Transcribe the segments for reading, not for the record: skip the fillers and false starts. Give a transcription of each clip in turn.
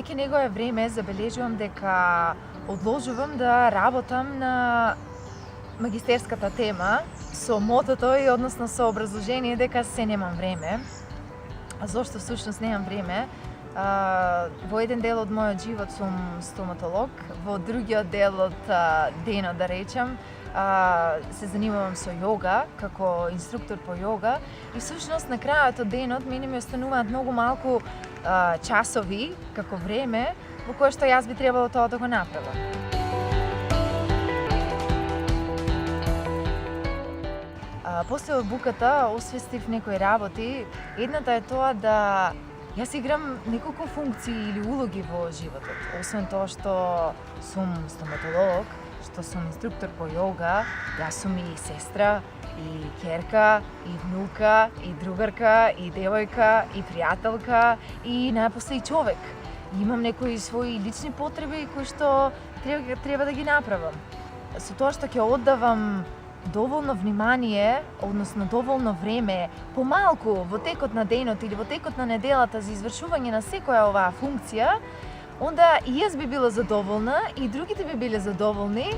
веќе него е време забележувам дека одложувам да работам на магистерската тема со мотото и односно со образложение дека се немам време. А зошто всушност немам време? Во еден дел од мојот живот сум стоматолог, во другиот дел од денот, да речем, се занимавам со йога, како инструктор по йога и всушност на крајот од денот мене ми остануваат многу малку часови, како време, во кое што јас би требало тоа да го направам. После обуката освестив некои работи. Едната е тоа да јас играм неколку функции или улоги во животот. Освен тоа што сум стоматолог, што сум инструктор по йога, јас сум и сестра, и ќерка, и внука, и другарка, и девојка, и пријателка, и најпосле и човек. Имам некои своји лични потреби кои што треба да ги направам. Со тоа што ќе оддавам доволно внимание, односно доволно време, помалку во текот на денот или во текот на неделата за извршување на секоја оваа функција, онда и јас би била задоволна и другите би биле задоволни.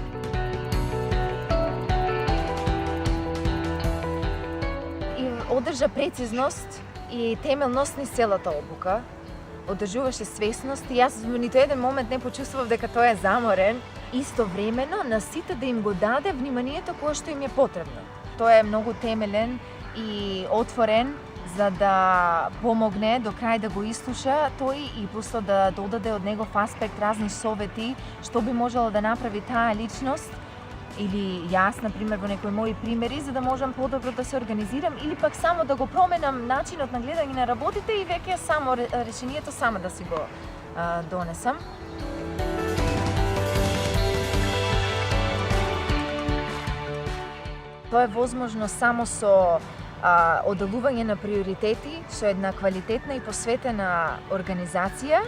И одржа прецизност и темелност низ целата обука. Одржуваше свесност и јас во ниту еден момент не почувствував дека тој е заморен. Истовремено на сите да им го даде вниманието кое што им е потребно. Тој е многу темелен и отворен за да помогне до крај да го ислуша тој и просто да додаде од негов аспект разни совети што би можела да направи таа личност или јас, например, во некои мои примери, за да можам подобро да се организирам или пак само да го променам начинот на гледање на работите и веќе само решението само да си го донесам. Тоа е возможно само со оделување на приоритети, со една квалитетна и посветена организација.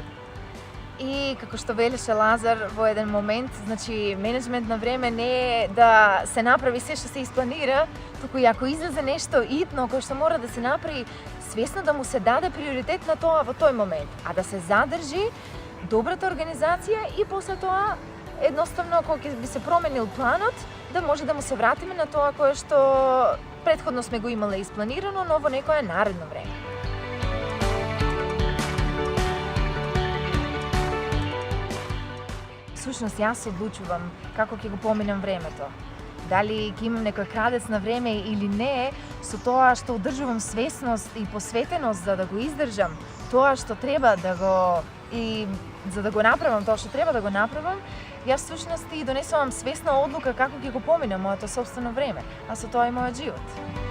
И како што велеше Лазар во еден момент, значи менеджмент на време не е да се направи се што се испланира, туку и ако излезе нешто итно кое што мора да се направи, свесно да му се даде приоритет на тоа во тој момент, а да се задржи добрата организација и после тоа едноставно кога ќе би се променил планот, да може да му се вратиме на тоа кое што претходно сме го имале испланирано, но во некое наредно време. Всушност јас одлучувам како ќе го поминам времето. Дали ќе имам некој крадец на време или не, со тоа што одржувам свесност и посветеност за да го издржам тоа што треба да го и за да го направам тоа што треба да го направам, јас всушност и донесувам свесна одлука како ќе го поминам моето сопствено време, а со тоа и мојот живот.